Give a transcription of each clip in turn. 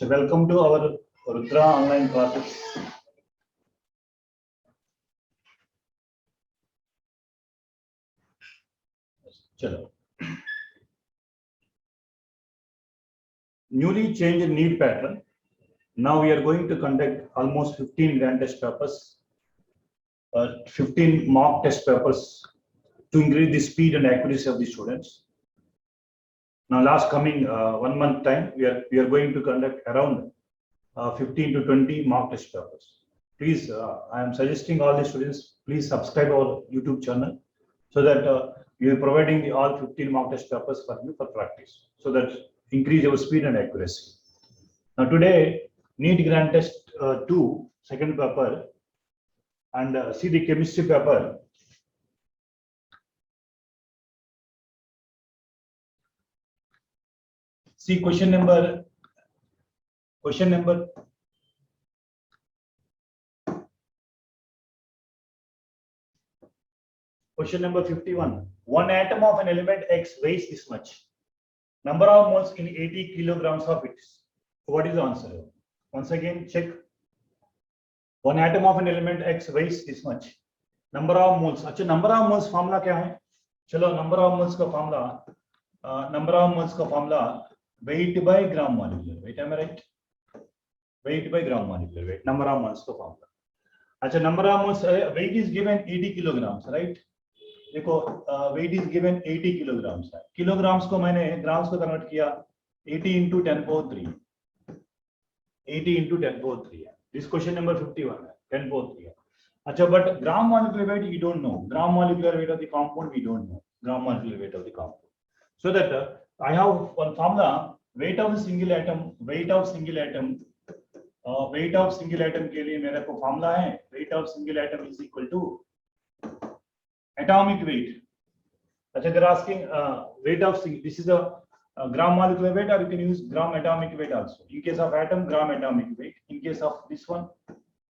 So welcome to our Rudra online classes. Chalo. Newly changed need pattern. Now we are going to conduct almost 15 grand test papers, 15 mock test papers to increase the speed and accuracy of the students. Now, last coming 1 month time, we are going to conduct around 15 to 20 mock test papers. Please, I am suggesting all the students, please subscribe our YouTube channel so that we are providing all 15 mock test papers for you for practice, so that increase your speed and accuracy. Now today, NEET Grand Test 2, second paper, and see the chemistry paper. See question number 51. One atom of an element X weighs this much. Number of moles in 80 kilograms of it. What is the answer? Once again, check. One atom of an element X weighs this much. Number of moles. अच्छा, number of moles formula क्या है? चलो, number of moles का formula weight by gram molecular weight. Am I right? Weight by gram molecular weight. Number of moles का formula. अच्छा, number of moles weight is given 80 kilograms, right? देखो, weight is given 80 kilograms है. Kilograms को मैंने grams को convert किया 80 into 10 power 3. 80 into 10 power 3 है. This question number 51 है. 10 power 3 है. अच्छा, but gram molecular weight you don't know. Gram molecular weight of the compound we don't know. Gram molecular weight of the compound. So that I have one formula. Weight of the single atom. Weight of single atom के लिए मेरे को formula है. Weight of single atom is equal to atomic weight. Achha, they're asking weight of single. This is a gram molecular weight, or you can use gram atomic weight also. In case of atom, gram atomic weight. In case of this one,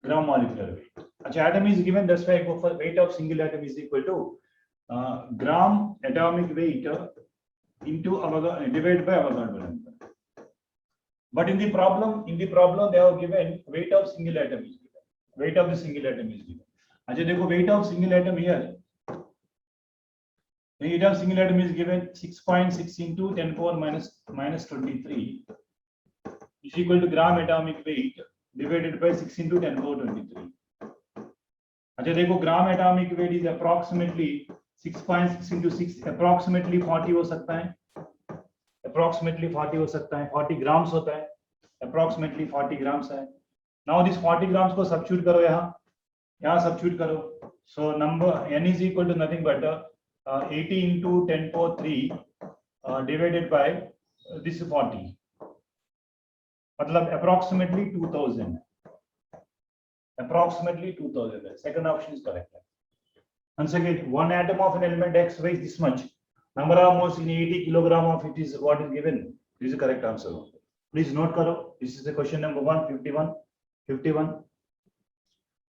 gram molecular weight. Achha, atom is given. That's why I go for weight of single atom is equal to gram atomic weight into divided by Avogadro number. But in the problem they have given weight of single atom is given. Weight of the single atom is given. Achha, देखो weight of single atom here. The weight of single atom is given 6.6 into 10 power minus 23 is equal to gram atomic weight divided by 6 into 10 power 23. अच्छा, देखो gram atomic weight is approximately 6.6 into 6, approximately 40 हो सकता है. Approximately 40 हो सकता है. 40 grams होता है. Approximately 40 grams है. Now this 40 grams को substitute करो यहाँ substitute करो. So number n is equal to nothing but 80 into 10 power 3 divided by this 40. मतलब approximately 2000. Approximately 2000. Second option is correct. Once again, one atom of an element X weighs this much. Number of moles in 80 kilogram of it is what is given. This is the correct answer. Please note karo. This is the question number 151. 51.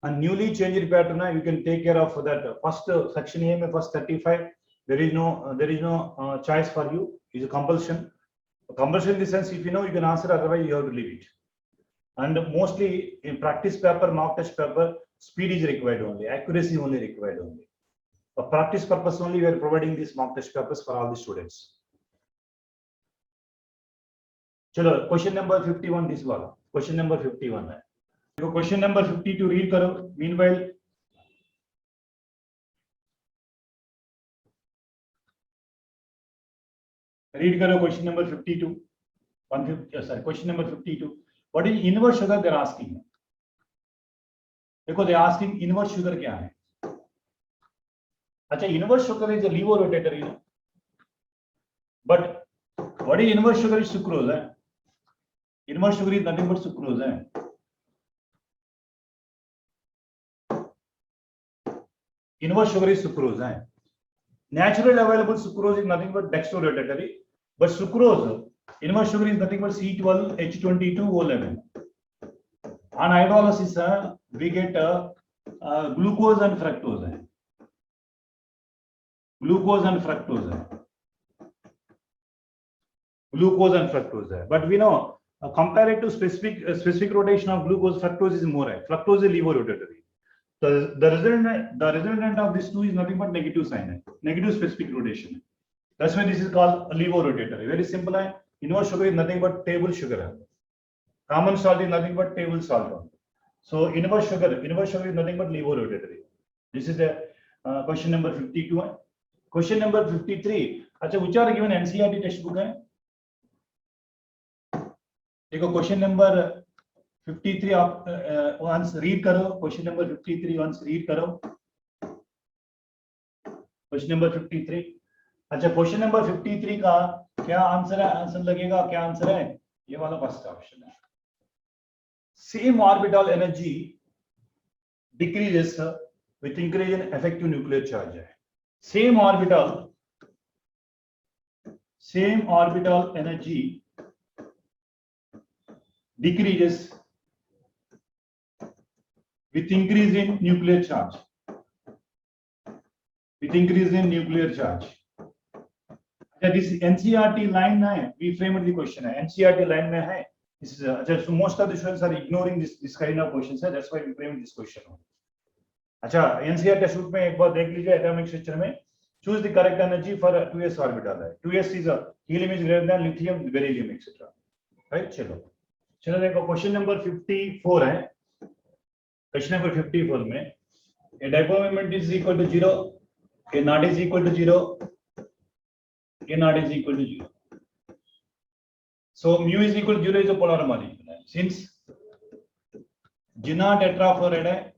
A newly changed pattern, you can take care of that. First section A में first 35. There is no choice for you. It's a compulsion. Compulsion in the sense, if you know, you can answer. Otherwise, you have to leave it. And mostly in practice paper, mock test paper, speed is required only. Accuracy only required only. For practice purpose only, we are providing these mock test papers for all the students. Chalo, question number 51 this one. Question number 51 है. So question number 52 read करो. Meanwhile, read करो question number 52. Question number 52. What is inverse sugar they are asking? देखो, they are asking inverse sugar क्या है? अच्छा, inverse sugar is a levo-rotator, you know. But what is inverse sugar is sucrose है. Inverse sugar is nothing but sucrose है. Inverse sugar is sucrose है. Naturally available sucrose is nothing but dextrorotatory. But sucrose, inverse sugar is nothing but C12H22O11. On hydrolysis, we get glucose and fructose. Glucose and fructose. But we know Compare it to specific rotation of glucose, fructose is more high. Fructose is levorotatory. The resultant of this 2 is nothing but negative sign, negative specific rotation. That's why this is called levorotatory. Very simple. Inverse sugar is nothing but table sugar. Common salt is nothing but table salt. So inverse sugar is nothing but levorotatory. This is the question number 52. Question number 53. अच्छा, which are given NCERT textbook है? देखो question number 53 आप once read करो. Question number 53 once read करो. Question number 53. अच्छा, question number 53 का क्या answer है? आंसर लगेगा क्या आंसर है? ये वाला फर्स्ट ऑप्शन है. Same orbital energy decreases with increase in effective nuclear charge है. Same orbital energy decreases with increase in nuclear charge. This NCERT line है, we framed the question है. NCERT line में है. So most of the students are ignoring this kind of questions है. That's why we framed this question. अच्छा, NCERT textbook में एक बार देख लीजिए. atomic structure में choose the correct energy for 2s orbital है. 2s is a helium is greater than lithium, beryllium, etc. Right? चलो देखो question number 54 है. Question number 54 में a dipole moment is equal to 0, a naught is equal to 0, a naught is equal to 0. So mu is equal to 0 is a polar molecule. Since G naught tetrafluoride है,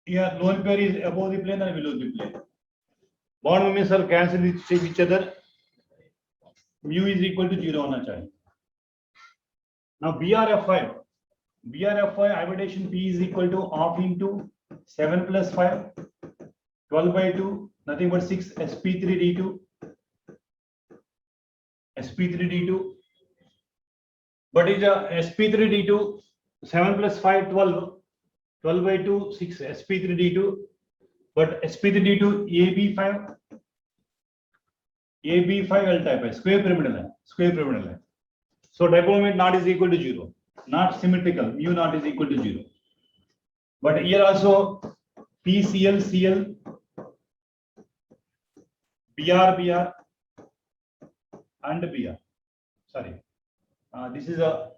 here lone pair is above the plane and below the plane. Bond moments are cancel each other. Mu is equal to 0 होना चाहिए. Now BRF5 hybridization P is equal to half into 7 plus 5, 12 by 2, nothing but 6 sp3d2. But is a sp3d2 7 plus 5 12 by 2 6 sp3d2. But sp3d2 AB5 L type है, square pyramidal है. So dipole moment naught is equal to 0, not symmetrical. Mu naught is equal to 0. But here also PCl, Cl, Br, and Br. Sorry, this is a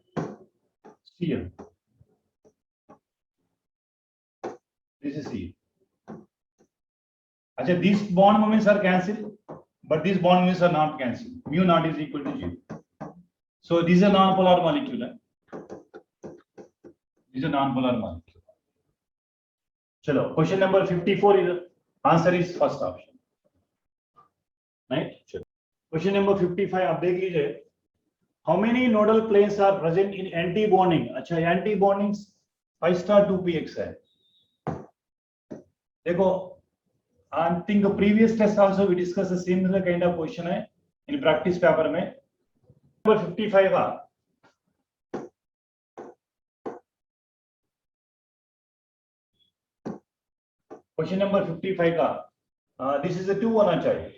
Cl. This is Cl. Achha, these bond moments are cancelled. But these bond moments are not cancelled. Mu naught is equal to 0. So this is a non-polar molecule. Chalo, question number 54 is answer is first option. Right? Chalo. Question number 55 आप देख लीजिए. How many nodal planes are present in anti-bonding? अच्छा, anti-bonding 5 star 2px है. देखो, I think the previous test also we discussed the similar kind of question है in practice paper में. Number 55 का question number 55 का this is a 2 होना चाहिए.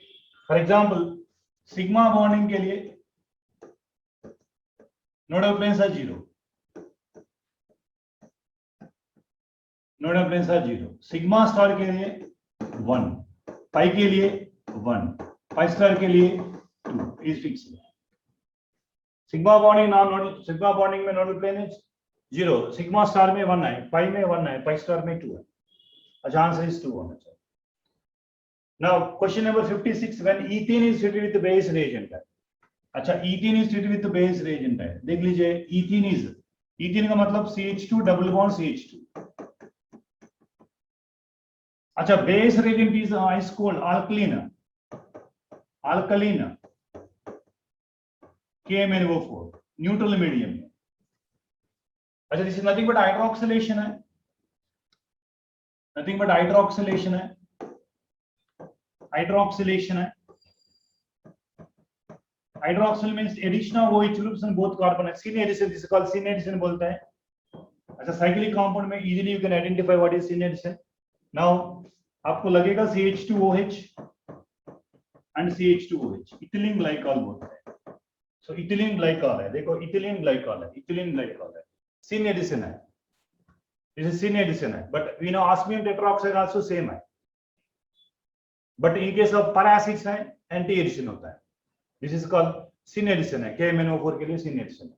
For example, sigma bonding के लिए nodal planes are 0. Sigma star के लिए 1, pi के लिए 1, pi star के लिए 2 is fixed. Sigma bonding में nodal plane है 0, sigma star में 1 है, pi में 1 है, pi star में 2 है. अच्छा, आंसर is 2 होना चाहिए. Now question number 56, when ethene is treated with the base reagent है. अच्छा, ethene is treated with the base reagent है. देख लीजिए, ethene का मतलब CH2 double bond CH2. अच्छा, base reagent is ice cold alkaline KMnO4 neutral medium. अच्छा, this is nothing but hydroxylation है. Hydroxyl means addition of OH groups in both carbon. Syn addition, this is called syn addition बोलते हैं. अच्छा, cyclic compound में easily you can identify what is syn addition. Now आपको लगेगा CH2OH and CH2OH, ethylene glycol बोलते हैं. So ethylene glycol है, देखो ethylene glycol है, ethylene glycol है, syn addition है. This is syn addition है, but we know osmium tetroxide also same है. But in case of per acids है anti addition होता है. This is called syn addition है, KMnO4 के लिए syn addition है.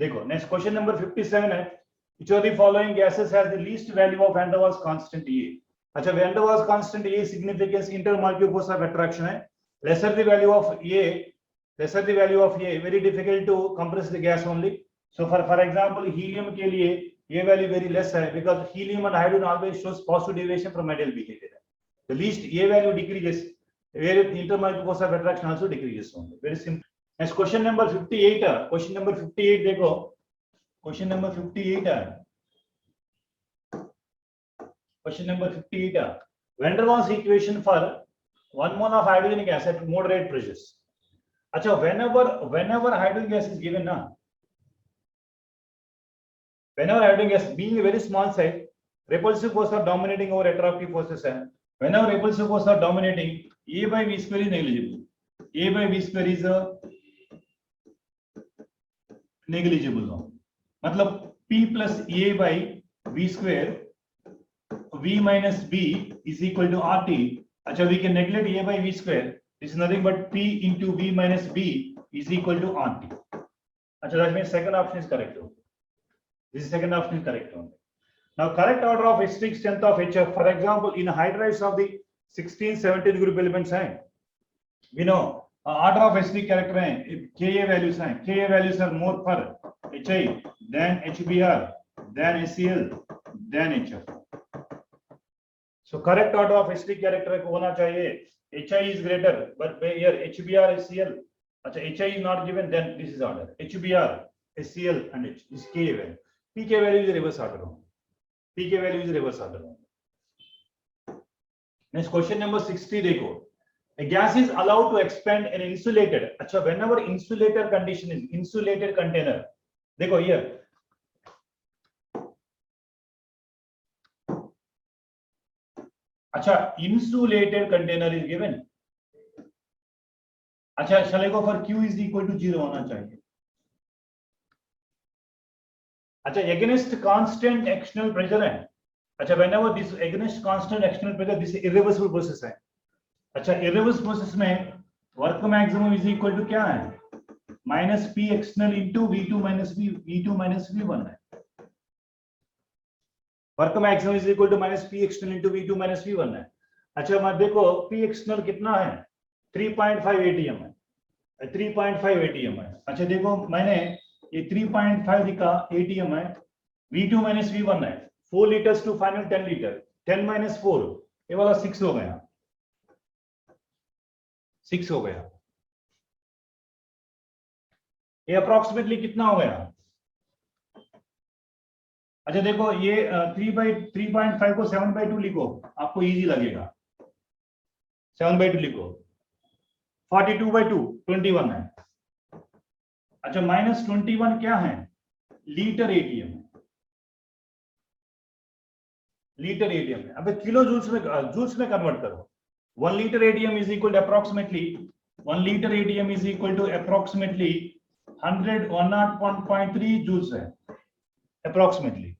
देखो next question number 57 है, which of the following gases has the least value of van der Waals constant A? अच्छा, van der Waals constant A significance intermolecular force of attraction है. Lesser the value of A, very difficult to compress the gas only. So for example helium के लिए ये value very less है, because helium and hydrogen always shows positive deviation from ideal behavior. The least ये value decreases, where intermolecular force of attraction also decreases only. Very simple. Next question number 58 है. Question number 58 देखो. Question number 58 है. Question number 58 है. Van der Waals equation for 1 mole of hydrogen gas at moderate pressures. अच्छा, whenever hydrogen gas is given ना, whenever hydrogen gas being a very small size, repulsive force are dominating over attractive forces है. Whenever repulsive force are dominating, A by V square is negligible. A by V square is negligible. मतलब P plus A by V square, V minus B is equal to RT. अच्छा, we can neglect A by V square. This is nothing but P into V minus B is equal to RT. अच्छा, that means second option is correct. This is second option is correct only. Now correct order of acidic strength of HF, for example in hydrides of the 16-17 group elements हैं, we know order of acidic character हैं, Ka values हैं, Ka values are more for Hi than HBr than HCl than HF. So correct order of acidic character को होना चाहिए Hi is greater, but here HBr HCl. अच्छा, Hi is not given, then this is order HBr HCl and H. This Ka value, pK value is reverse order. pK value is reverse order. Next question number 60 देखो. A gas is allowed to expand in insulated. अच्छा, whenever insulator condition is insulated container, देखो here. अच्छा, insulated container is given. अच्छा, shall I go for Q is equal to 0 होना चाहिए. अच्छा, against constant external pressure है. अच्छा, whenever this against constant external pressure, this is irreversible process है. अच्छा, irreversible process में work maximum is equal to क्या है? minus P external into V2 minus V1 है. Work maximum is equal to minus P external into V2 minus V1 है. अच्छा, मैं देखो P external कितना है? 3.5 ATM है. 3.5 ATM है. अच्छा, देखो मैंने ये 3.5 लिखा ATM है. V2 minus V1 है. 4 liters to final 10 liter. 10 minus 4, ये वाला 6 हो गया. 6 हो गया. ये अप्रोक्सीमेटली कितना हो गया? अच्छा, देखो ये 3/3.5 को 7/2 लिखो, आपको इजी लगेगा. 7/2 लिखो. 42/2 21 है. अच्छा, माइनस 21 क्या है? लीटर एटीएम है. लीटर एटीएम है. अब किलो जूल्स में कन्वर्ट करो. 1 liter ATM is equal to approximately 1 liter ATM is equal to approximately 101.3 joules है. Approximately.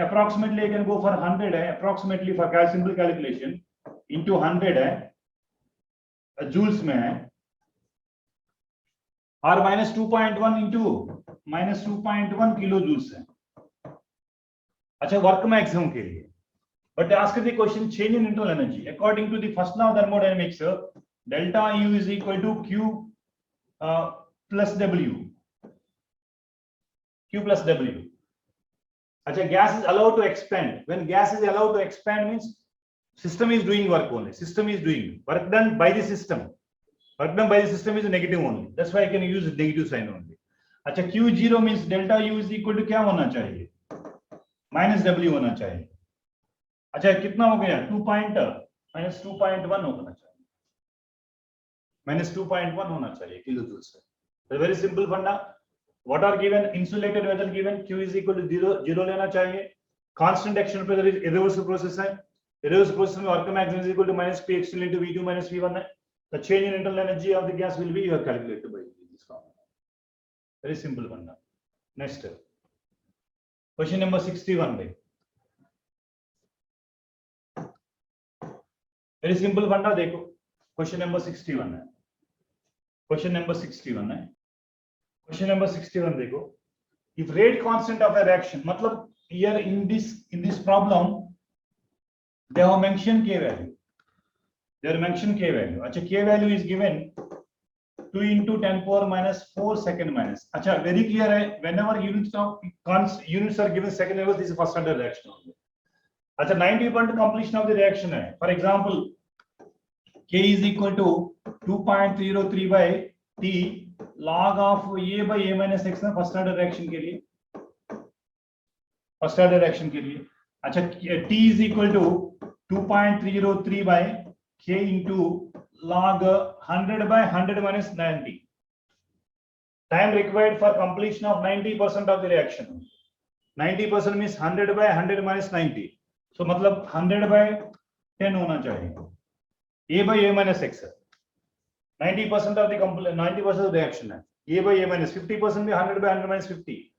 Approximately you can go for 100 है. Approximately for simple calculation into 100 है. joules में है. और minus 2.1 into minus 2.1 kilo joules है. अच्छा, work maximum के लिए. But they ask the question change in internal energy according to the first law of thermodynamics. Delta U is equal to Q plus W. Q plus W. अच्छा, gas is allowed to expand. When gas is allowed to expand means system is doing work only. System is doing work done by the system. Work done by the system is negative only. That's why I can use negative sign only. अच्छा, Q0 means delta U is equal to क्या होना चाहिए? Minus W होना चाहिए. अच्छा, कितना हो गया? 2.1 होना चाहिए. -2.1 होना चाहिए किलो जूल से. वेरी सिंपल फंडा. What are given? Insulated vessel given. Q is equal to 0 लेना चाहिए. Constant action pressure is irreversible process है. इरिवर्सिबल प्रोसेस में work maximum is equal to -P external into V2 - V1 है. The change in internal energy of the gas will be calculated by this formula. Very simple one. Next, question number 61. Very simple one. देखो, question number 61 है. Question number 61 है. Question number 61 देखो. If rate constant of a reaction, मतलब here in this problem, they have mentioned K value. They have mentioned K value. अच्छा, K value is given 2 into 10 power minus 4 second minus. अच्छा, very clear है. Whenever units are given second level, this is first order reaction only. अच्छा, 90% completion of the reaction है. For example, K is equal to 2.03 by T log of A by A minus X ना first order reaction के लिए. First order reaction के लिए. अच्छा, T is equal to 2.303 by K into log 100 by 100 minus 90. Time required for completion of 90% of the reaction. 90% means 100 by 100 minus 90. So मतलब 100 by 10 होना चाहिए. A by A minus X. 90% of the 90% of the reaction है. A by A minus 50% में 100 by 100 minus 50.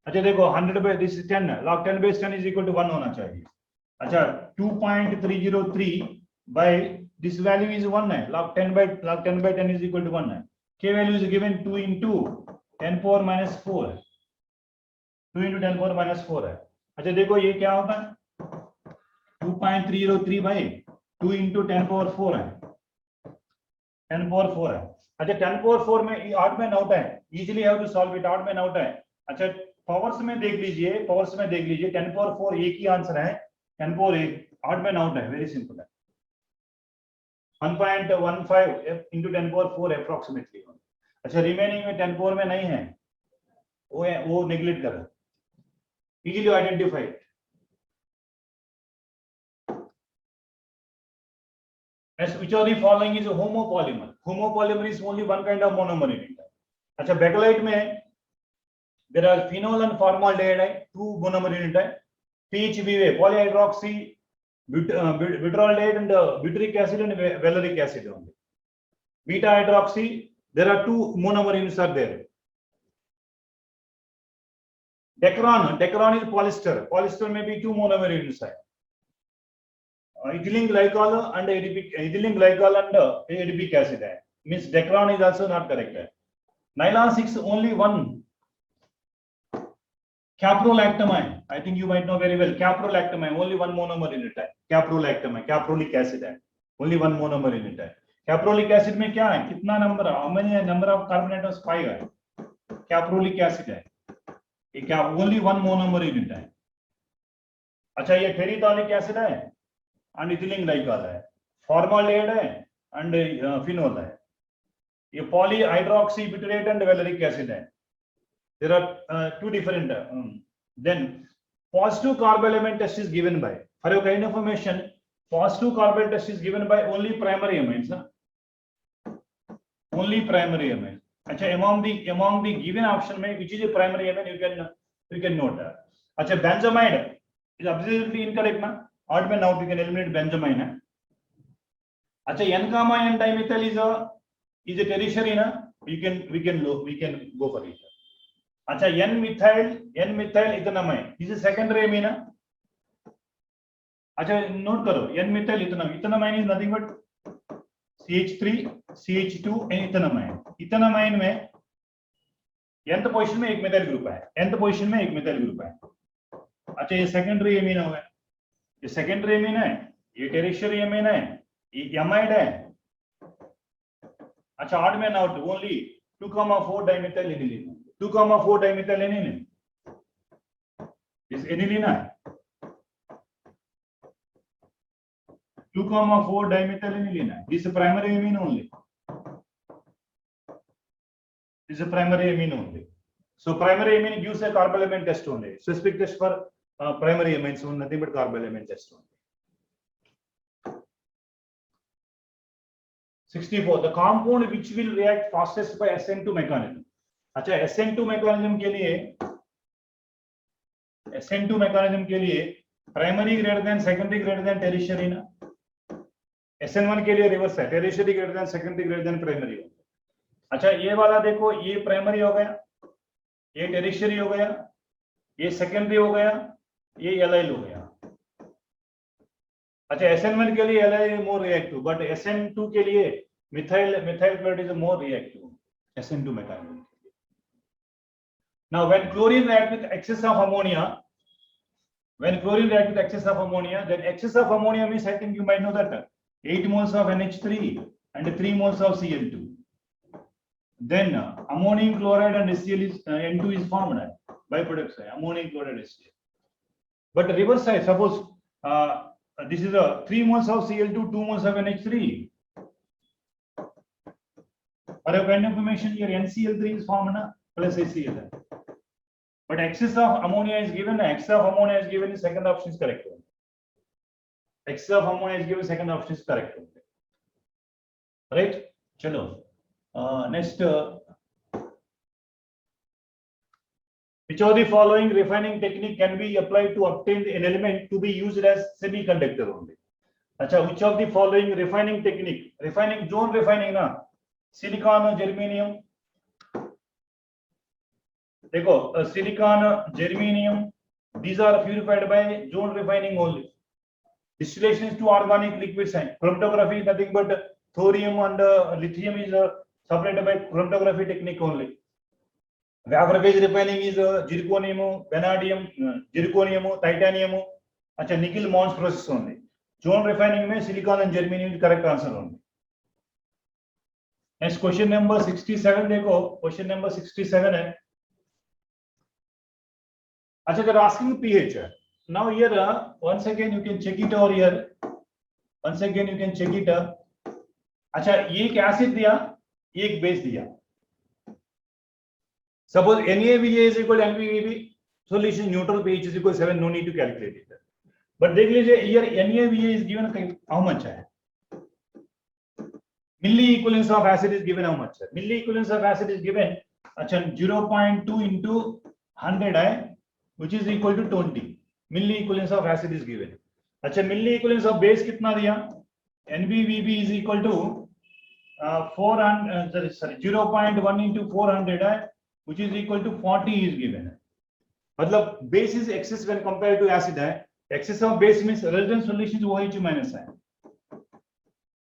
अच्छा देखो 100 by this is 10 है. Log 10 base 10 is equal to 1 होना चाहिए. अच्छा 2.303 by this value is 1 है. Log 10 by 10 is equal to 1 है. K value is given 2 into 10 power minus 4 है. 2 into 10 power minus 4 है. अच्छा देखो ये क्या होता है? 2.303 by 2 into 10 power 4 है. 10 power 4 है. अच्छा 10 power 4 में odd man out है. Easily have to solve it. Odd man out है. अच्छा पावर्स में देख लीजिए. 10 power 4 एक ही आंसर है. 10 power 8 odd man out है. वेरी सिंपल है. 1.15 into 10 power 4 approximately. अच्छा रिमेनिंग में 10 power में नहीं है. वो नेग्लेक्ट करो. Easily identify it. As which of the following is a homopolymer? Homopolymer is only one kind of monomer in it. अच्छा bakelite में there are phenol and formaldehyde है. 2 monomer in it है. PHB में polyhydroxy, butylaldehyde and butyric acid and valeric acid only. Beta hydroxy, there are 2 monomer units are there. Decron is polyester. Polyester में भी 2 monomer units है. Ethylene glycol and adipic acid है. Means Decron is also not correct है. Nylon 6 only one. Caprolactam, I think you might know very well. Caprolactam only one monomer in it है. Caprolactam, caprolic acid है. Only one monomer in it है. Caprolic acid में क्या है? कितना number? How many number of carbon atoms? 5 है. Caprolic acid है. ये क्या? Only one monomer in it है. अच्छा ये फेरिथोलिक acid है. And ethylene glycol है. Formaldehyde है and phenol है. ये polyhydroxy butyrate and valeric acid है. There are 2 different. Then positive carbon element test is given by. For your kind of information, positive carbon test is given by only primary amines. Only primary amine. अच्छा among the given option में which is a primary amine you can note. अच्छा benzamide is absolutely incorrect ना. Odd man out, we can eliminate benzamine. अच्छा N-gamma N-dimethyl is a tertiary ना. We can go for it. अच्छा N-methyl ethanamide is a secondary amine ना. अच्छा note करो N-methyl ethanamide is nothing but CH3 CH2 and ethanamide. Ethanamide में nth position में एक methyl group है. nth position में एक methyl ग्रुप है. अच्छा ये secondary amine हो गया. ये सेकेंडरी एमीन है, ये टेरिशियरी एमीन है, ये एमाइड है. अच्छा odd man out only 2,4 dimethyl aniline. 2,4 dimethyl aniline इस एनिलीन है. 2,4 डाइमेथाइल एनिलीन है. This primary amine only. This is primary amine only. So primary amine gives a carbon element test only. Specific test for primary amines, so nothing but carbon element test only. 64. The compound which will react fastest by SN2 mechanism. अच्छा SN2 mechanism के लिए primary greater than secondary greater than tertiary ना. SN1 के लिए reverse है, tertiary greater than secondary greater than primary. अच्छा ये वाला देखो, ये प्राइमरी हो गया, ये टेरिशरी हो गया, ये सेकेंडरी हो गया, ये एलाइल हो गया। अच्छा SN1 के लिए allyl is more reactive, but SN2 के लिए methyl chloride is more reactive, SN2 methyl. Now when chlorine react with excess of ammonia, then excess of ammonia means, I think you might know that 8 moles of NH3 and 3 moles of Cl2. Then ammonium chloride and HCl is N2 is formed, byproducts ammonium chloride HCl. But the reverse side, suppose this is a 3 moles of Cl2, 2 moles of NH3. For a kind of information, here NCl3 is formed plus HCl. But excess of ammonia is given. Excess of ammonia is given. Second option is correct. Excess of ammonia is given. Second option is correct. Right? Chalo. Next. Which of the following refining technique can be applied to obtain an element to be used as semiconductor only? Acha, which of the following refining technique? Refining zone refining na. Silicon, germanium. देखो silicon, germanium, these are purified by zone refining only. Distillation is to organic liquids. Chromatography is nothing but thorium and lithium is separated by chromatography technique only. Vapor phase refining is zirconium, vanadium, zirconium, titanium. Acha, nickel Mons process only. Zone refining में silicon and germanium is correct answer only. Next question number 67 देखो, question number 67 है. अच्छा, they're asking pH. Now here once again you can check it over here. Once again you can check it. अच्छा, ये एक acid दिया, ये एक base दिया. Suppose NaVA is equal to NBVB, solution neutral pH is equal to 7. No need to calculate it. But देख लीजिए here NaVA is given how much है? Milli equivalence of acid is given how much? Milli equivalence of acid is given. अच्छा 0.2 into 100 है, which is equal to 20. Milli equivalence of acid is given. अच्छा, milli equivalence of base कितना दिया? NBVB is equal to 0.1 into 400 है, which is equal to 40 is given. मतलब base is excess when compared to acid है. Excess of base means resultant solution is OH minus है.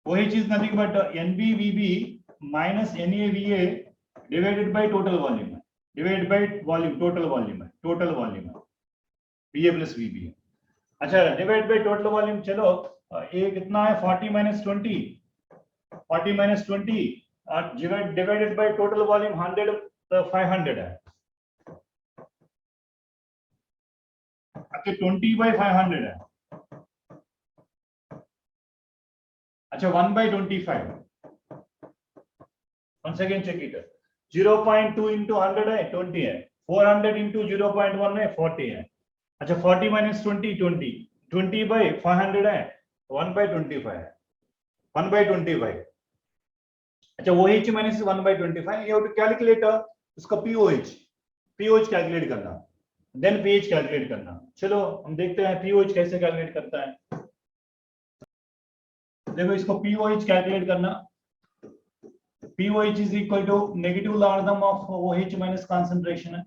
OH is nothing but NBVB minus NaVA divided by total volume. Divided by volume, total volume है. VA plus VB. अच्छा, divide by total volume. चलो ये कितना है? 40 minus 20 और divided by total volume 100 तो 500 है. अच्छा 20 by 500 है. अच्छा 1 by 25. once again check it. 0.2 into 100 है 20 है. 400 into 0.1 है 40 है. अच्छा 40 minus 20 20 by 500 है 1 by 25 है. 1 by 25. अच्छा OH minus 1 by 25. You have to calculate उसका POH कैलकुलेट करना, देन pH कैलकुलेट करना. चलो हम देखते हैं POH कैसे कैलकुलेट करता है. देखो इसको POH कैलकुलेट करना. POH is equal to negative logarithm of OH minus concentration है.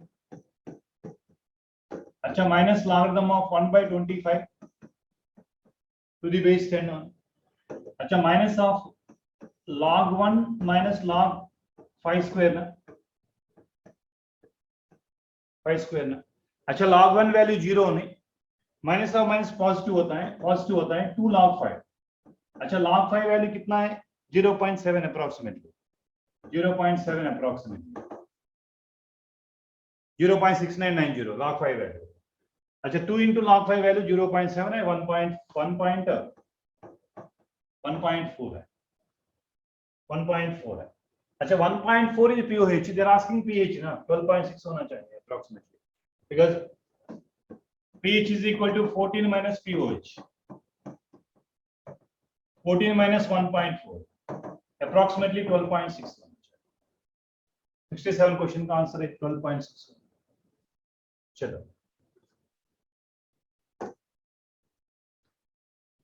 अच्छा minus logarithm of 1 by 25 to the base 10. अच्छा minus of log 1 minus log 5 square ना, 5 square ना. अच्छा log 1 वैल्यू 0 नहीं, माइनस ऑफ माइनस पॉजिटिव होता है 2 log 5. अच्छा log 5 वैल्यू कितना है? 0.7 अप्रोक्सीमेटली. 0.6990 log 5 value. अच्छा 2 into log 5 वैल्यू 0.7 है. 1.4 है. 1.4 है. अच्छा 1.4 is POH. They are asking pH ना, 12.6 होना चाहिए approximately, because pH is equal to 14 minus POH. 14 minus 1.4 approximately 12.6 होना चाहिए. 67 क्वेश्चन का आंसर है 12.6. चलो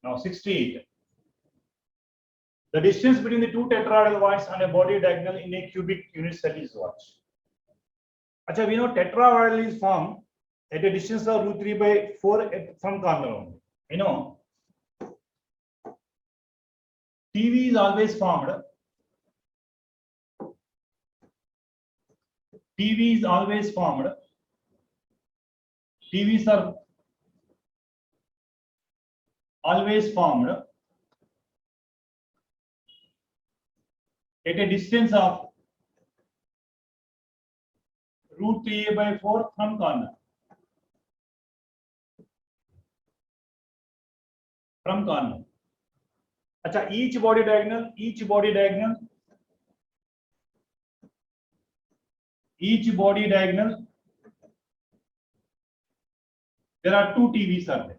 now 68. The distance between the two tetrahedral voids on a body diagonal in a cubic unit cell is what? Acha, we know tetrahedral is formed at a distance of √3/4 from corner only. You know, TV is always formed. TV is always formed. TVs are always formed at a distance of √3/4 from corner. From corner. Acha, each body diagonal, there are two TVs are there.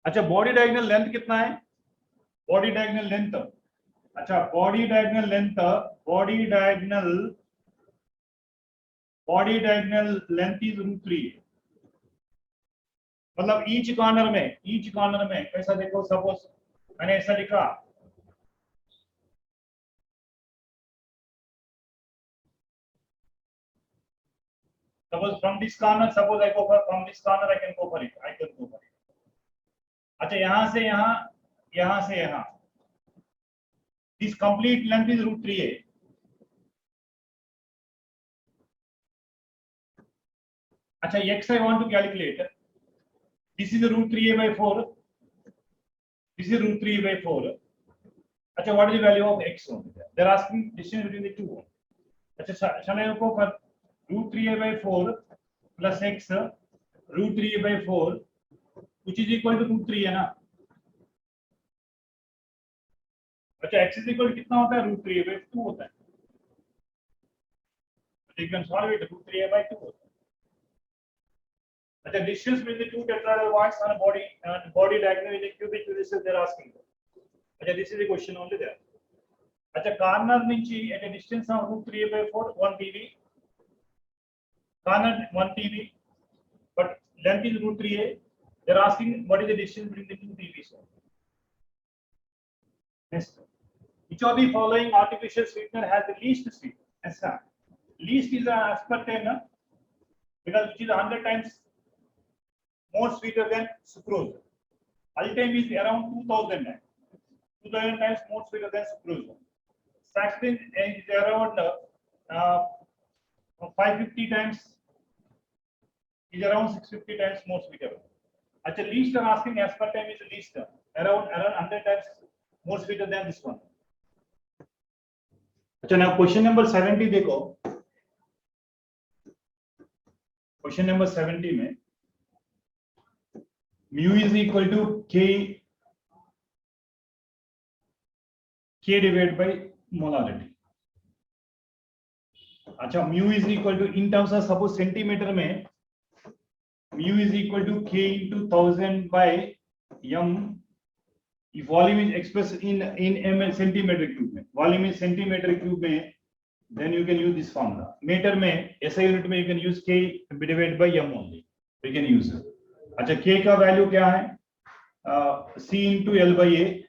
अच्छा, body diagonal length कितना है? Body diagonal length. अच्छा, body diagonal length is √3. मतलब each corner में कैसा देखो, suppose मैंने ऐसा लिखा, suppose from this corner, suppose I go for from this corner, I can go for it. अच्छा, यहाँ से यहाँ, this complete length is √3a. अच्छा, x I want to calculate. This is √3a/4. This is √3a/4. अच्छा, what is the value of x only? They're asking distance between the two. अच्छा, shall I go for √3a/4 plus x √3a/4, which is equal to √3 है ना? अच्छा, x is equal to कितना होता है? √3a/2 होता है. So you can solve it. √3a/2 होता है. अच्छा, distance between the two tetrahedral voids on a body diagonal in a cubic unit cell they're asking. अच्छा, this is the question only there. अच्छा, corner నుంచి at a distance of √3a/4, 1 TV. Corner 1 TV, but length is √3a. They're asking what is the distance between the two TVs. Next, which of the following artificial sweetener has the least sweet? Answer. Least is aspartame, because which is 100 times more sweeter than sucrose. Ultime is around 2000 times more sweeter than sucrose. Saccharine is around 550 times, is around 650 times more sweeter. Actually, least are asking aspartame is least, around 100 times more sweeter than this one. अच्छा, now question number 70 देखो. Question number 70 में mu is equal to k divided by molarity. अच्छा, mu is equal to in terms of suppose centimeter में mu is equal to k into 1000 by m. If volume is expressed in ml centimeter cube में, volume is centimeter cube में, then you can use this formula. Meter में SI unit में you can use k divided by m only. You can use it. अच्छा, k का value क्या है? c into l by a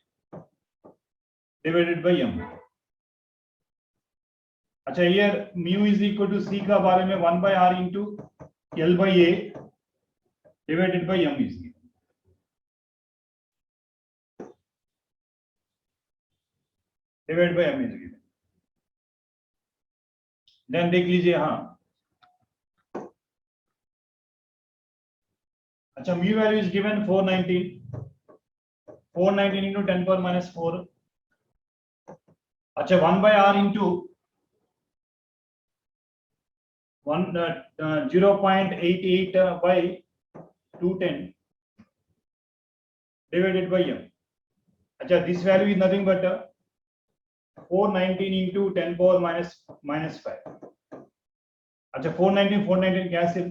divided by m. अच्छा, here mu is equal to c का बारे में 1 by r into l by a divided by m is given. Divided by m is given. Then देख लीजिए, हाँ, अच्छा, mu value is given 419 into 10 power minus 4. अच्छा, 1 by r into 0.88 by 210 divided by m. अच्छा, this value is nothing but 419 into 10 power minus 5. अच्छा, 419 cancel.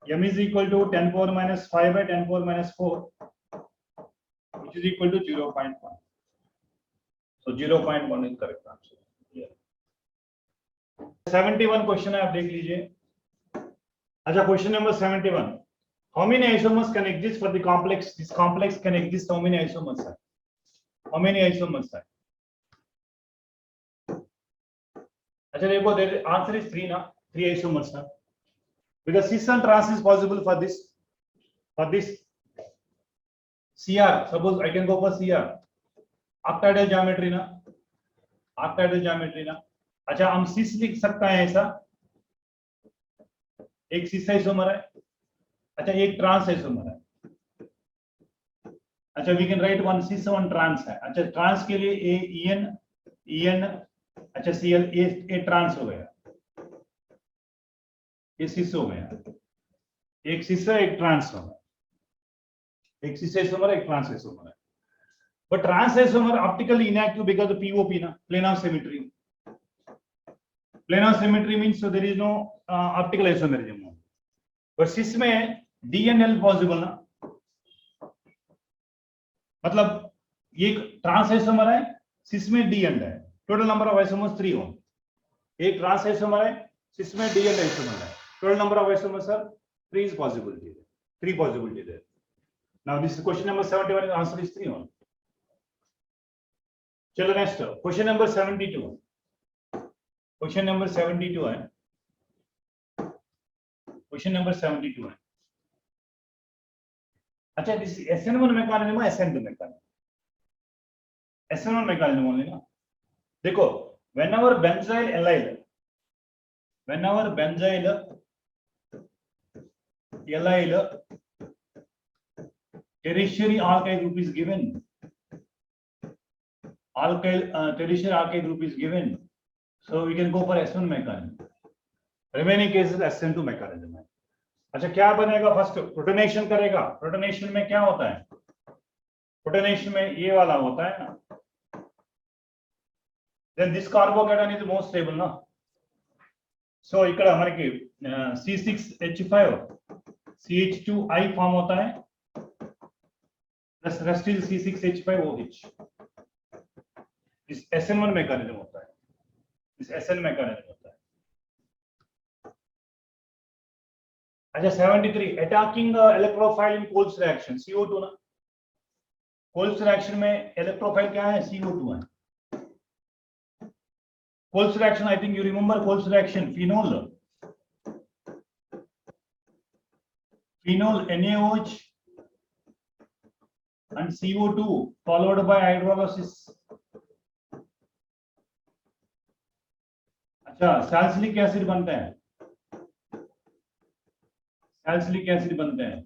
M is equal to 10 power minus 5 by 10 power minus 4, which is equal to 0.1. So 0.1 is correct answer. Yeah. 71 question है, आप देख लीजिए. अच्छा, question number 71. How many isomers can exist for the complex? This complex can exist how many isomers? How many isomers are? अच्छा देखो, the answer is 3 ना, 3 isomers ना, because cis and trans is possible for this CR. Suppose I can go for CR, octahedral geometry ना, octahedral geometry ना. अच्छा हम cis लिख सकता है ऐसा, एक cis isomer है, अच्छा एक trans isomer है. अच्छा we can write one cis one trans है. अच्छा trans के लिए en अच्छा Cl ए ट्रांस हो गया, ये cis हो गया, एक cis है एक ट्रांस हो गया, एक cis isomer एक trans isomer है. But trans isomer optically inactive because of POP ना, planar symmetry. Planar symmetry means so there is no optical isomerism. But cis में D and L possible ना, मतलब ये ट्रांस आइसोमर है, cis में D and है, total number of isomers 3 हो. एक ट्रांस आइसोमर है, cis में D and आइसोमर है, total number of isomers are 3 possibility. 3 possibility there. Now this is question number 71. Answer is 3 only. चलो next question number 72. Question number 72 है, question number 72 है. अच्छा this SN1 mechanism है, SN2 mechanism, SN1 mechanism only ना. देखो whenever benzyl allyl tertiary alkyl group is given, tertiary alkyl group is given, so we can go for S1 mechanism. Remaining cases SN2 mechanism है. अच्छा क्या बनेगा, first protonation करेगा. Protonation में क्या होता है, प्रोटोनेशन में ये वाला होता है ना, then this carbocation is most stable ना. So ఇక్కడ మనకి C6H5 CH2I फॉर्म होता है, rest is C6H5OH. इस SN1 मैकेनिज्म होता है, इस SN मैकेनिज्म होता है. अच्छा 73 अटैकिंग इलेक्ट्रोफाइल इन कोल्स रिएक्शन CO2 ना. कोल्स रिएक्शन में इलेक्ट्रोफाइल क्या है, CO2 है. Kolbe's reaction, I think you remember Kolbe's reaction, phenol NaOH and CO2 followed by hydrolysis. अच्छा सैलिसिलिक एसिड बनते हैं, सैलिसिलिक एसिड बनते हैं.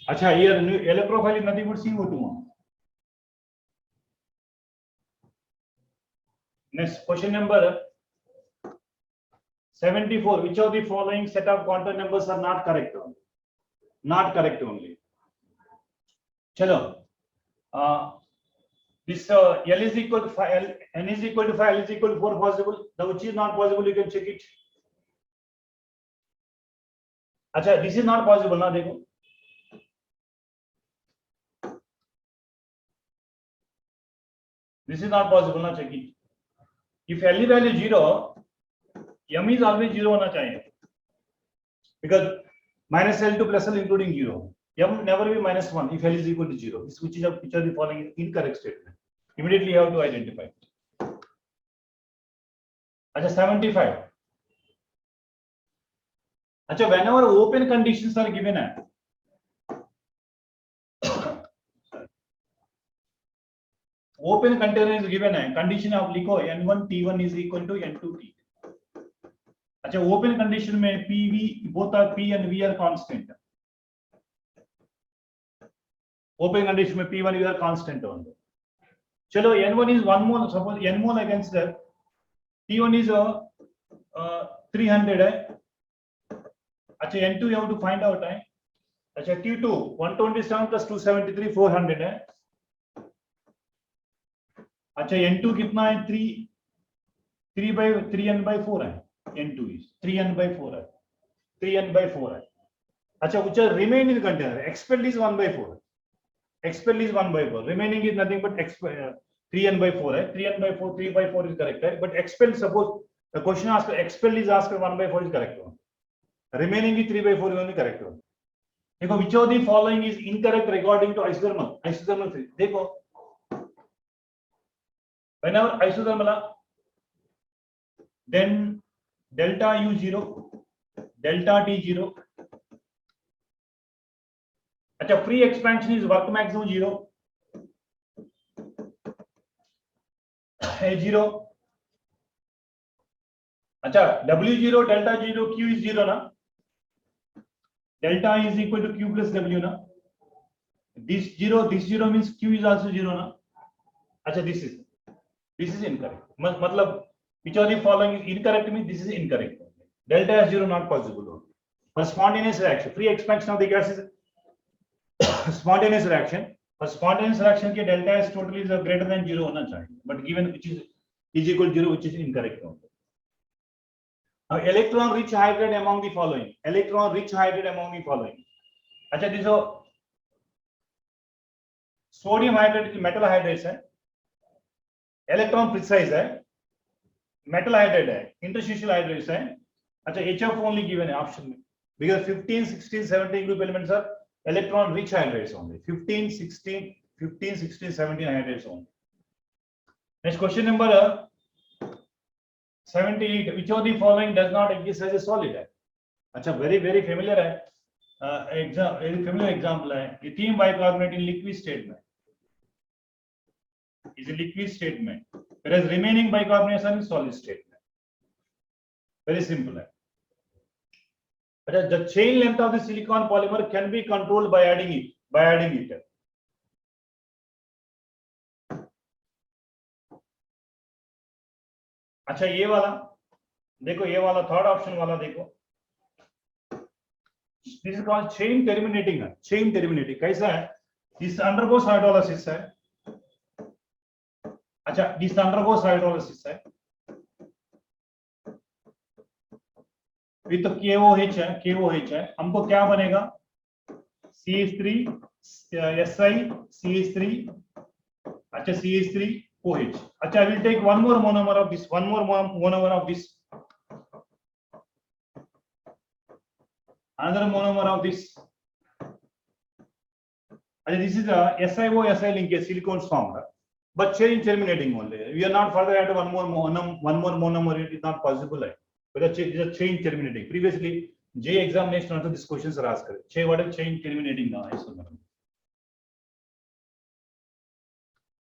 अच्छा ये electrophile is nothing but CO2. Next question number 74. which of the following set of quantum numbers are not correct? Not correct only. चलो this L is equal to 5, N is equal to 5, L is equal to 4 possible. The which is not possible, you can check it. अच्छा this is not possible ना, देखो this is not possible ना, check it. If L value 0, M is always 0 होना चाहिए, because minus L to plus L including 0. M never be minus 1 if L is equal to 0. Which of the following incorrect statement? Immediately you have to identify. अच्छा 75. अच्छा whenever open conditions are given है, open container is given है, condition आप लिखो N1 T1 is equal to N2 T. अच्छा open condition में PV both are P and V are constant. Open condition में P1 V are constant only. चलो N1 is 1 mole, suppose N mole against that, T1 is 300 है. अच्छा N2 you have to find out है. अच्छा T2 127 plus 273 400 है. अच्छा N2 कितना है, 3n/4 है. N2 is 3n/4 है, 3n/4 है. अच्छा which are remain in container, expelled is 1/4, expelled is 1/4, remaining is nothing but 3n/4 है. 3n/4, 3/4 is correct है, but expelled, suppose the question asked expelled is asked 1/4 is correct one, remaining is 3/4 is only correct one. देखो which of the following is incorrect regarding to isothermal. देखो whenever isothermal, then delta U 0, delta T 0. अच्छा, free expansion is work maximum 0, A 0. अच्छा, W 0, delta 0, Q is 0 ना, delta is equal to Q plus W ना. This 0 means Q is also 0 ना. अच्छा, this is incorrect. मतलब which of the following is incorrect means this is incorrect. Delta is 0 not possible. For spontaneous reaction, free expansion of the gas is spontaneous reaction. For spontaneous reaction के delta S totally is greater than 0 होना चाहिए, but given which is equal to 0, which is incorrect. Now electron rich hydride among the following. Electron rich hydride among the following. अच्छा, this sodium hydrate metal hydrates है, electron precise है, metal hydrate है, interstitial hydrates है. अच्छा, HF only given है option में, because 15, 16, 17 group elements are electron rich hydrates only. 15, 16, 17 hydrates only. Next question number 78. Which of the following does not exist as a solid है? अच्छा, very familiar है, very familiar example है. Lithium bicarbonate in liquid state में is a liquid state में, whereas remaining bicarbonate are in solid state में. Very simple है. The chain length of the silicon polymer can be controlled by adding it. अच्छा, ये वाला देखो, ये वाला थर्ड ऑप्शन वाला देखो. This is called chain terminating है. Chain terminating कैसा है? This undergoes hydrolysis है. अच्छा, this undergoes hydrolysis है. तो KOH है, हमको क्या बनेगा? CH3 Si CH3. अच्छा, CH3OH. अच्छा, I will take one more monomer of this. Another monomer of this. अच्छा, this is a SiO-Si linkage, silicones formed, but chain terminating only. We are not further add one more monomer. It is not possible. But it is a chain terminating. Previously, J examination also these questions are asked. What is chain terminating now?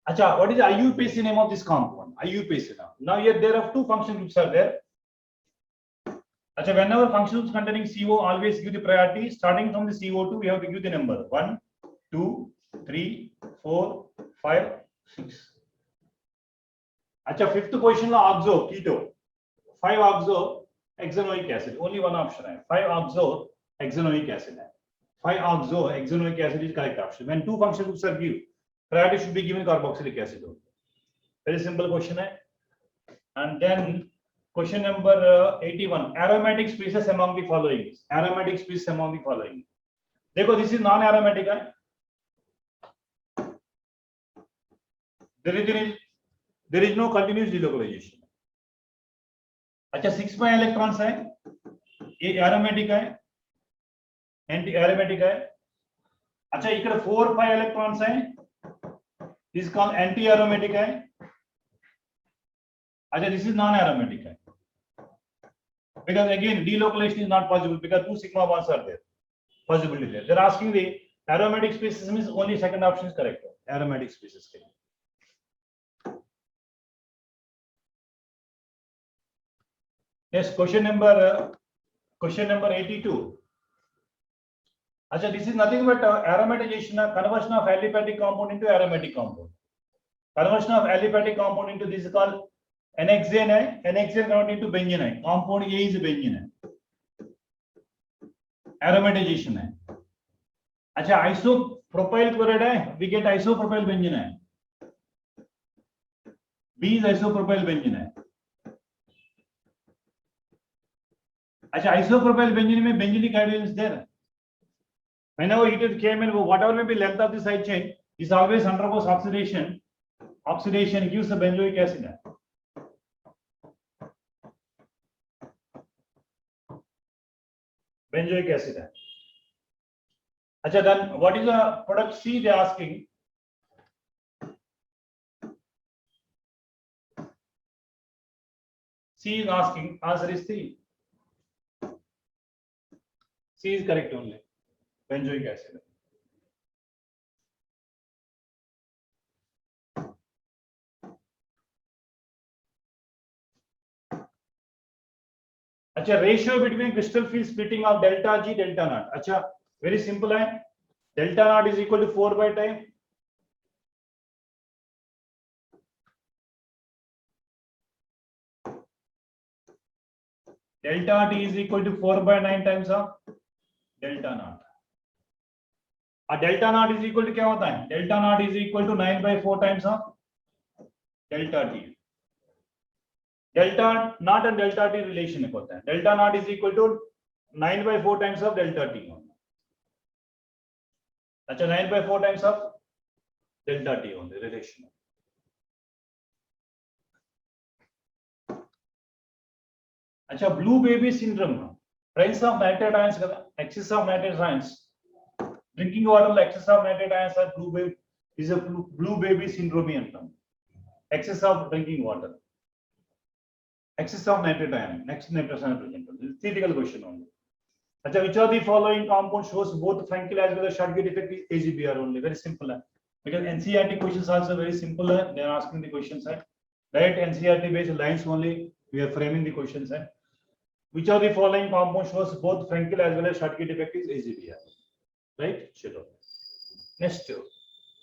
Acha, what is the IUPAC name of this compound? IUPAC. Now here there are two function groups are there. Acha, whenever function groups containing CO always give the priority. Starting from the CO2, we have to give the number 1, 2, 3, 4, 5, 6. Acha, fifth question la oxo keto. 5-oxo-hexanoic acid. Only one option है. 5-oxo-hexanoic acid है. 5-oxo-hexanoic acid is correct option. When two function groups are given, priority should be given carboxylic acid. Very simple question है. And then question number 81. Aromatic species among the following. Aromatic species among the following. देखो, this is non-aromatic है. There is no continuous delocalization. अच्छा, 6 pi electrons है, ये aromatic है, anti aromatic है. अच्छा, इकडे 4 pi इलेक्ट्रॉन्स है, दिस कॉल्ड एंटी एरोमेटिक है. अच्छा, दिस इज नॉन एरोमेटिक है, because again delocalization is not possible because 2 sigma bonds are there. Possibility there. They're asking the aromatic species means only second option is correct. Aromatic species. Yes, question number 82. Acha, this is nothing but aromatization, conversion of aliphatic compound into aromatic compound. Conversion of aliphatic compound into this is called N-hexane है, N-hexane converted into benzene है. Compound A is benzene है. Aromatization है. अच्छा, isopropyl chloride है, we get isopropyl benzene है. B is isopropyl benzene है. अच्छा, isopropyl benzene में benzenic hydrogen is there. Whenever heated KML, whatever may be length of the side chain, this always undergoes oxidation. Oxidation gives the benzoic acid. Benzoic acid. अच्छा, then what is the product C? They are asking. C is asking, answer is C. C is correct only. Benzoic acid. अच्छा, ratio between crystal field splitting of delta G delta naught. अच्छा, very simple है. Delta naught is equal to 4 by time. Delta T is equal to 4 by 9 times of delta naught. और delta naught is equal to क्या होता है? Delta naught is equal to 9 by 4 times of delta T. Delta naught and delta T relation होता है. Delta naught is equal to 9 by 4 times of delta T. अच्छा, 9 by 4 times of delta T on the relation. अच्छा, blue baby syndrome. Price of nitrate ions का excess of nitrate ions. Drinking water excess of nitrate ions are blue baby is a blue baby syndrome अंटम. Excess of drinking water. Excess of nitrate ion. Next nitrate ion present. Theoretical question only. अच्छा, which of the following compound shows both Frankel as well as Schottky defect is AGBR only? Very simple. Because NCERT questions also very simple. They are asking the questions. Right? NCERT based lines only. We are framing the questions. Which of the following compound shows both Frankel as well as Schottky defect is AGBR? Right? Chalo. Next,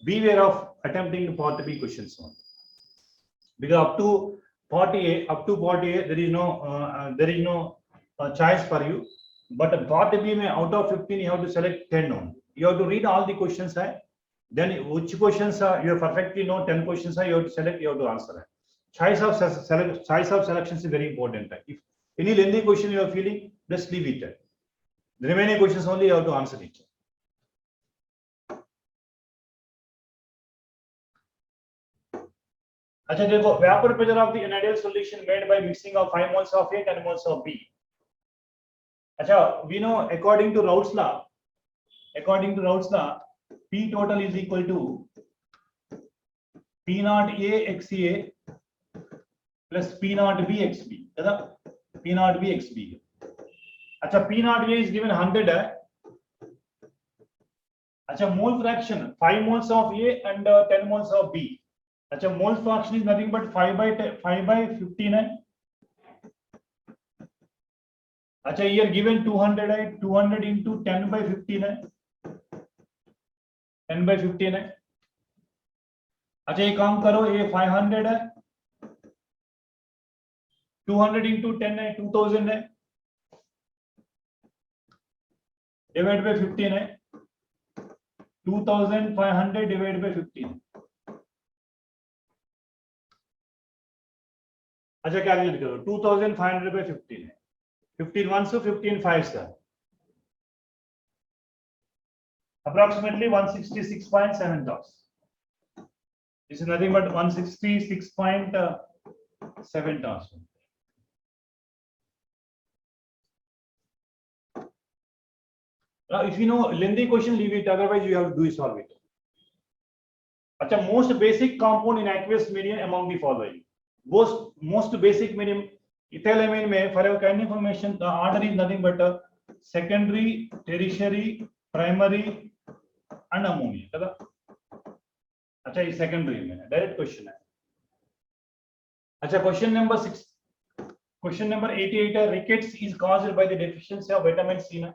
beware of attempting part B questions only. Because up to 48, there is no choice for you. But part B में out of 15 you have to select 10 only. You have to read all the questions. Then which questions you perfectly know 10 questions you have to select, you have to answer. Choice of selection is very important. If any lengthy question you are feeling, just leave it. The remaining questions only you have to answer it. अच्छा, देखो, vapor pressure of the ideal solution made by mixing of 5 moles of A, 10 moles of B. अच्छा, we know according to Raoult's law, P total is equal to P naught A XA plus P naught B XB. है P naught B XB. अच्छा, P naught A is given 100 है. अच्छा, mole fraction 5 moles of A and 10 moles of B. अच्छा, mole fraction is nothing but 5 by 15 है. अच्छा, here given 200 है, 200 into 10 by 15 है, 10 by 15 है. अच्छा, ये काम करो, ये 500 है, 200 into 10 है, 2000 है, डिवाइड by 15 है, 2500 डिवाइड by 15. अच्छा, कैलकुलेट करो, 2500 by 15 है. 15 ones to 15 fives का approximately 166.7 torques. This is nothing but 166.7 torques. Now, if you know lengthy question, leave it. Otherwise, you have to do solve it. अच्छा, most basic compound in aqueous medium among the following. Most basic medium. Ethylamine में for your kind information, the order is nothing but secondary, tertiary, primary, and ammonia. अच्छा, ये secondary में direct question है. अच्छा, question number 88 है, rickets is caused by the deficiency of vitamin C. ना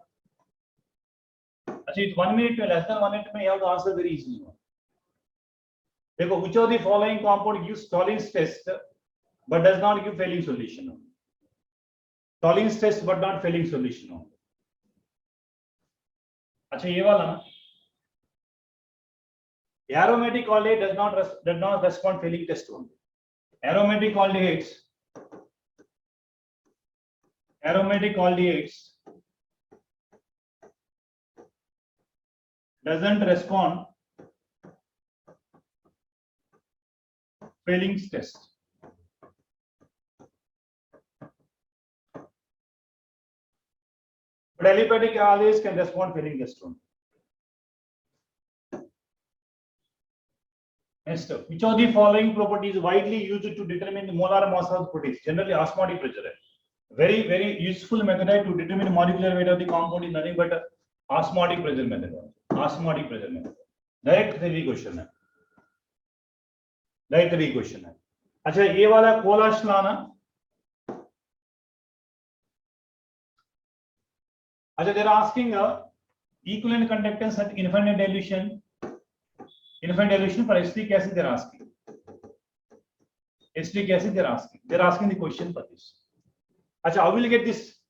अच्छा, it's 1 minute में, less than 1 minute में you have to answer very easily. देखो, which of the following compound gives Tolling's test but does not give failing solution? Tolling's test but not failing solution. अच्छा, ये वाला ना, aromatic aldehate does not respond failing test only. Aromatic aldehydes doesn't respond failing test. But aliphatic aldehydes can respond failing test only. Next, which of the following properties widely used to determine the molar mass of the proteins? Generally, osmotic pressure. Very useful method to determine molecular weight of the compound is nothing but osmotic pressure method. Osmotic pressure method. Direct theory question है. Direct theory question है. अच्छा ये वाला कोलाश लाना. अच्छा they are asking equivalent conductance at infinite dilution. Infinite dilution for acetic acid they are asking. Acetic acid they are asking. They are asking the question for this. Achha, how will you get this?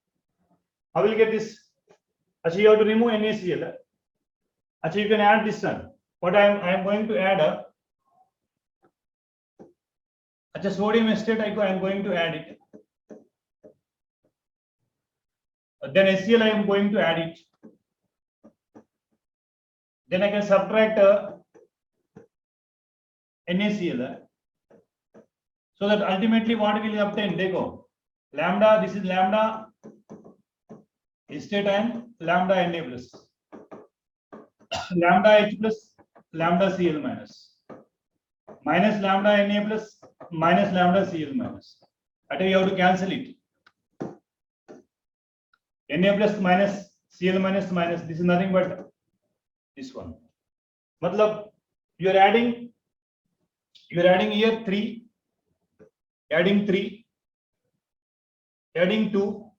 How will you get this? Achha, you have to remove NaCl. Achha, you can add this one. What I am going to add Achha, sodium acetate I am going to add it. Then HCl I am going to add it. Then I can subtract NaCl. So that ultimately what will obtain? Dekho. Lambda, this is lambda acetate and lambda Na plus. Lambda H plus, lambda Cl minus. Minus lambda Na plus, minus lambda Cl minus. At you have to cancel it. Na plus minus Cl minus minus. This is nothing but this one. Matlab you are adding here 3, adding 3, adding 2,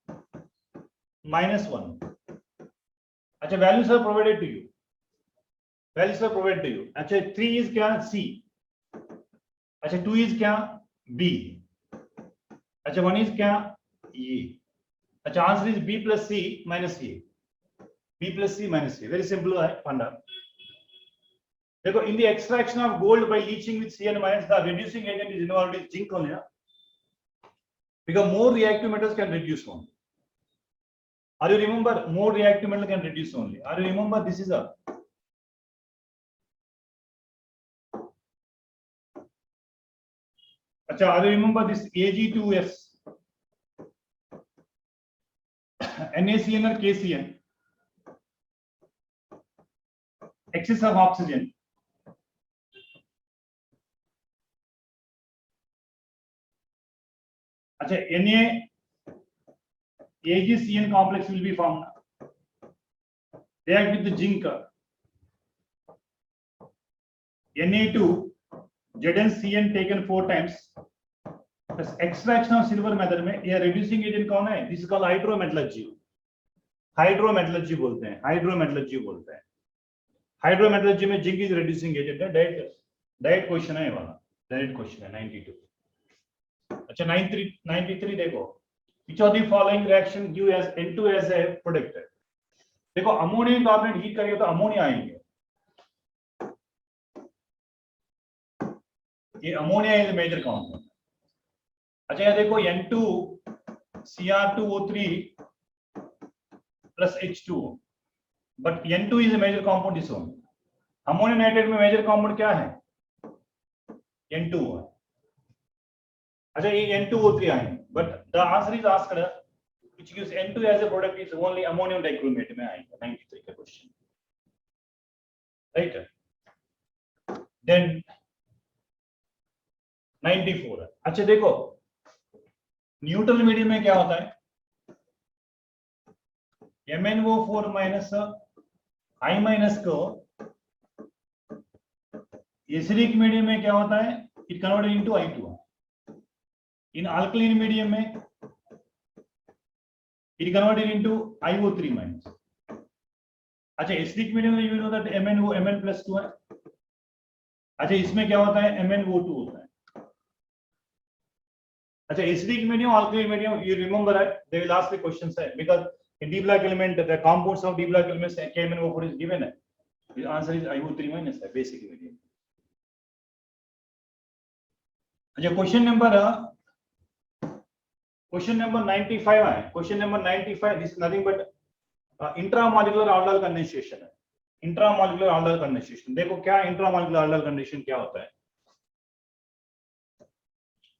minus 1. Achha, values are provided to you. Values are provided to you. Achha, 3 is kya? C. Achha, 2 is kya? B. Achha, 1 is kya? E. Achha, answer is B plus C minus A. B plus C minus A. Very simple funda. In the extraction of gold by leaching with Cn minus, the reducing agent is involved in zinc only. Because more reactive metals can reduce only. Are you remember more reactive metal can reduce only? Are you remember this is a Achha, are you remember this Ag2S NaCN or KCN excess of oxygen Achha, AgCN complex will be formed. React with the zinc. Na2 ZnCN taken 4 times. Plus extraction of silver method में ये reducing agent कौन है? This is called hydrometallurgy. Hydrometallurgy बोलते हैं. Hydrometallurgy बोलते हैं. Hydrometallurgy में zinc is reducing agent है. Direct question है ये वाला. Direct question है 92. अच्छा 93 देखो. Which of the following reaction give as N2 as a product? देखो अमोनियम कार्बोनेट हीट करेंगे तो अमोनिया आएंगे. ये अमोनिया इज मेजर कंपाउंड. अच्छा ये देखो N2 Cr2O3 plus H2O. But N2 is a major compound is only. Ammonium nitrate में major compound क्या है? N2O. अच्छा ये N2O3 आएंगे. But the answer is asked which gives N2 as a product is only ammonium dichromate में आएगा 93 का question. Right? Then 94. अच्छा देखो न्यूट्रल मीडियम में क्या होता है? MnO4 माइनस I माइनस को एसिडिक मीडियम में क्या होता है? It converted into I2. In alkaline medium में it converted into IO3 minus. अच्छा एसिडिक मीडियम में you know that MnO Mn plus 2 है. अच्छा इसमें क्या होता है? MnO2 होता है. अच्छा acidic medium, alkaline medium, you remember that they will ask the questions because in D block element the compounds of D block elements KMnO4 is given. The answer is IO3 minus basic medium. अच्छा question number 95 है. Question number 95 this is nothing but intramolecular aldol condensation है. Intramolecular aldol condensation. देखो क्या intramolecular aldol condensation क्या होता है?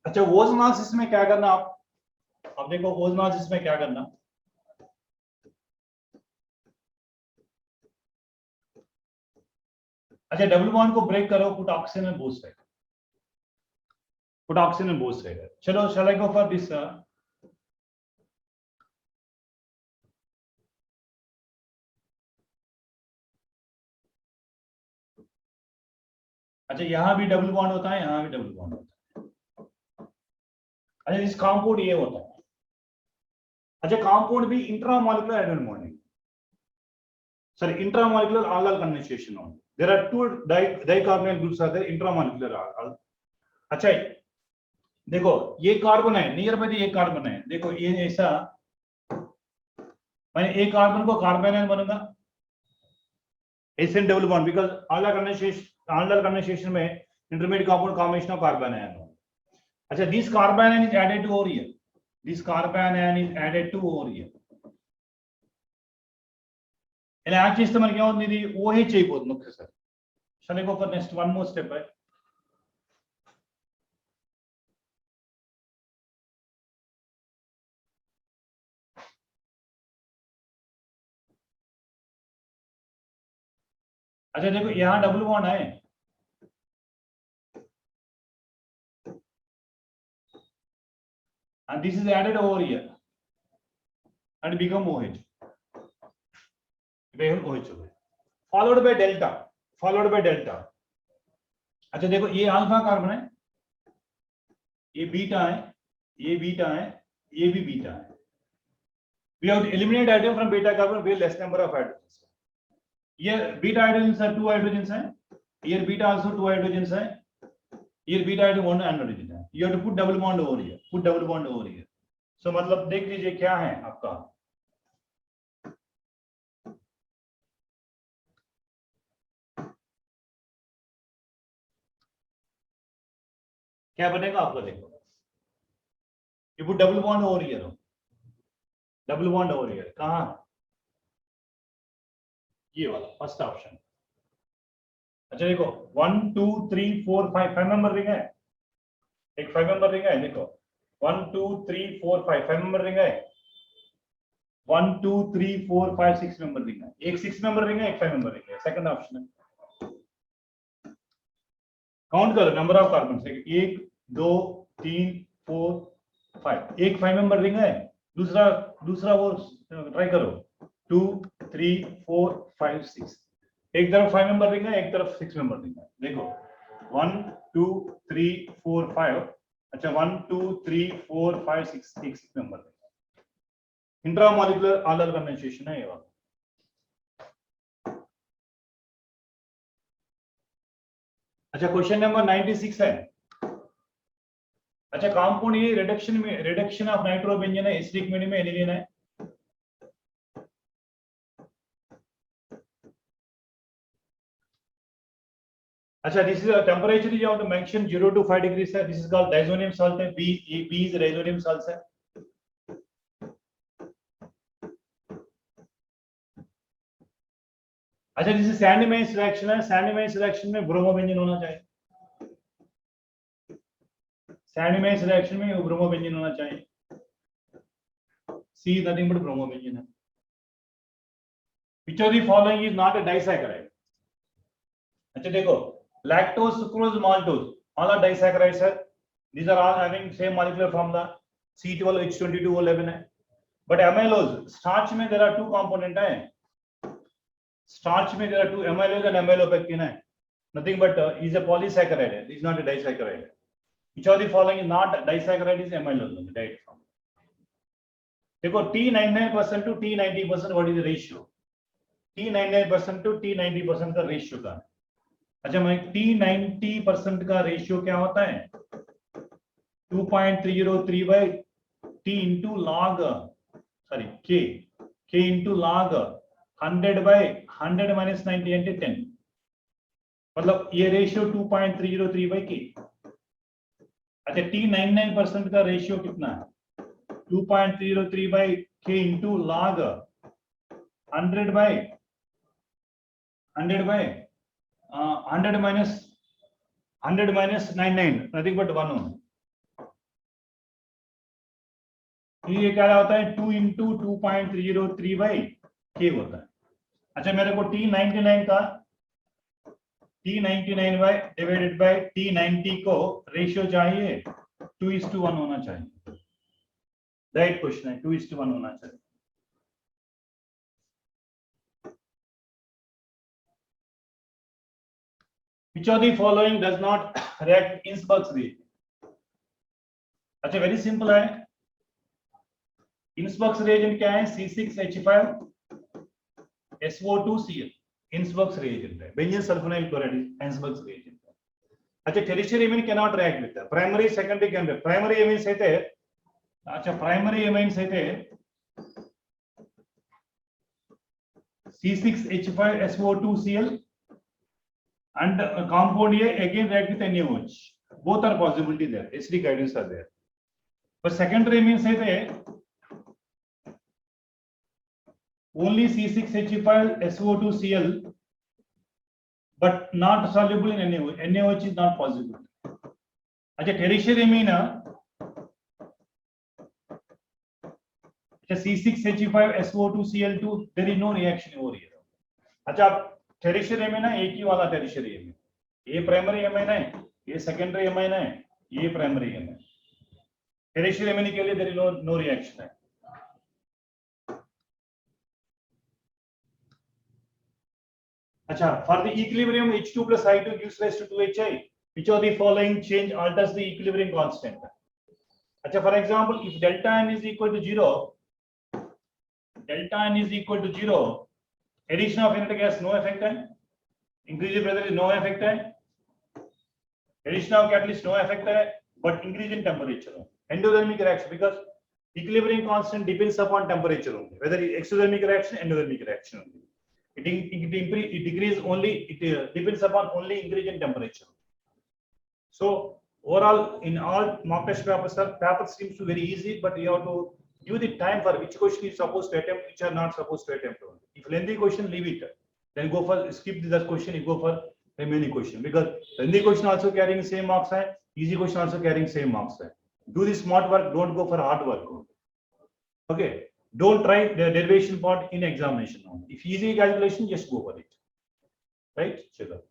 अच्छा ओजमोसिस में क्या करना आप देखो ओजमोसिस में क्या करना. अच्छा डबल बॉन्ड को ब्रेक करो, put oxygen and both side, put oxygen and both side. चलो शैल आई गो फॉर दिस? अच्छा यहां भी डबल बॉन्ड होता है, यहां भी डबल बॉन्ड होता है। अच्छा इस कंपाउंड ये होता है। अच्छा कंपाउंड भी intramolecular iron bonding, sorry intramolecular all condensation only. There are two dicarbonyl groups are there, intramolecular all. अच्छा देखो ये कार्बन है, नियर बाय ये कार्बन है, देखो ये ऐसा, मैं एक कार्बन को कार्बन आयन बनूंगा, acid double bond, because all condensation में intermediate compound combination of carbon ion. अच्छा this carbon ion is added to over here, this carbon ion is added to over here. ఇలా add చేస్తే మనకి ఏమవుతుంది, ఇది OH అయిపోతుంది ఒక్కసారి. Shall I go for next one more step. अच्छा देखो यहाँ डबल बॉन्ड है, and this is added over here and become OH. OH followed by delta, followed by delta. अच्छा देखो ये अल्फा कार्बन है, ये बीटा है, ये बीटा है, ये भी बीटा है. We have to eliminate atom from beta carbon with less number of hydrogens. Here beta hydrogens are 2 hydrogens है, here beta also 2 hydrogens है, here beta hydrogen 1 hydrogen है. You have to put double bond over here, put double bond over here. So मतलब देख लीजिए क्या है आपका, क्या बनेगा आपका, देखो you put double bond over here, double bond over here, कहाँ, ये वाला फर्स्ट ऑप्शन. अच्छा देखो 1 2 3 4 5 5 मेंबर रिंग है, एक 5 मेंबर रिंग है, देखो 1 2 3 4 5 5 मेंबर रिंग है, 1 2 3 4 5 6 मेंबर रिंग है, एक 6 मेंबर रिंग है, एक 5 मेंबर रिंग है. सेकंड ऑप्शन है. काउंट करो नंबर ऑफ कार्बन, 1 2 3 4 5, एक 5 मेंबर रिंग है, दूसरा वो ट्राई करो 2 3 4 5 6, एक तरफ 5 मेंबर रिंग है, एक तरफ 6 मेंबर रिंग है. देखो 1 2 3 4 5, अच्छा 1 2 3 4 5 6, एक 6 मेंबर रिंग है. इंट्रामोलिकुलर ऑर्डर कंडेंसेशन है ये वाला. अच्छा क्वेश्चन नंबर 96 है. अच्छा कंपाउंड ये रिडक्शन ऑफ नाइट्रोबेंजीन है, एसिडिक मीडियम में एनिलीन है. अच्छा this is temperature you have to mention 0 to 5 degrees है. This is called diazonium salt है, बी इज डायजोनियम सॉल्ट है. अच्छा दिस इज सैंडमैन्स रिएक्शन है, सैंडमैन्स रिएक्शन में ब्रोमोबेंजीन होना चाहिए, सैंडमैन्स रिएक्शन में ब्रोमोबेंजीन होना चाहिए. सी नथिंग बट ब्रोमोबेंजीन है. Which of the following is not a disaccharide? अच्छा देखो lactose, sucrose, maltose all are disaccharides है. These are all having same molecular formula, C12H22O11 है. But amylose, starch में there are two component है, starch में there are two, amylose and amylopectin है. Nothing but is a polysaccharide है, is not a disaccharide. Which of the following is not disaccharide? Is amylose only, diet form. देखो T99% to T90%, what is the ratio? T99% to T90% का ratio का. अच्छा मैं T90% का ratio क्या होता है, 2.303 by T into log, sorry K into log 100 by 100 minus 90 into 10, मतलब ये रेशियो 2.303 by K. अच्छा T99% का रेशियो कितना है, 2.303 by K into log 100 by 100 minus 99, nothing but 1 only. ये क्या होता है 2 into 2.303 by K होता है. अच्छा मेरे को T99 T99 divided by T90 को रेशियो चाहिए 2:1 होना चाहिए। राइट क्वेश्चन है, 2:1 होना चाहिए। Which of the following does not react Innsbruck's reagent? अच्छा वेरी सिंपल है। Innsbruck's reagent क्या है? C6H5SO2Cl Innsbruck's reagent है। Benzene sulfonyl chloride Innsbruck's reagent है। अच्छा tertiary amine cannot react with that. Primary secondary can react. Primary amines అయితే अच्छा primary amines అయితే C6H5SO2Cl and compound A again react with NaOH. Both are possibility there. Acidic ions are there. But secondary amines అయితే only C6H5SO2Cl but not soluble in NaOH. NaOH is not possible. अच्छा tertiary amine C6H5SO2Cl2 there is no reaction over here. अच्छा tertiary amine है एक ही वाला tertiary amine, ये primary amine है, ये secondary amine है, ये primary amine। tertiary amine के लिए there is no reaction है। अच्छा for the equilibrium H2 plus I2 gives rise to 2HI. Which of the following change alters the equilibrium constant? अच्छा for example if delta n is equal to 0, addition of another gas no effect है, increase in pressure is no effect है, addition of catalyst no effect है, but increase in temperature endothermic reaction, because equilibrium constant depends upon temperature only, whether it's exothermic reaction endothermic reaction only. It decrease only, it depends upon only increase in temperature. So overall in all mock test papers seems to very easy, but you have to give the time for which question is supposed to attempt, which are not supposed to attempt. If lengthy question, leave it. Then go for skip this question. You go for remaining question, because lengthy question also carrying same marks, easy question also carrying same marks. Do the smart work. Don't go for hard work. Okay. Don't try the derivation part in examination. If easy calculation, just go for it. Right? Chalo.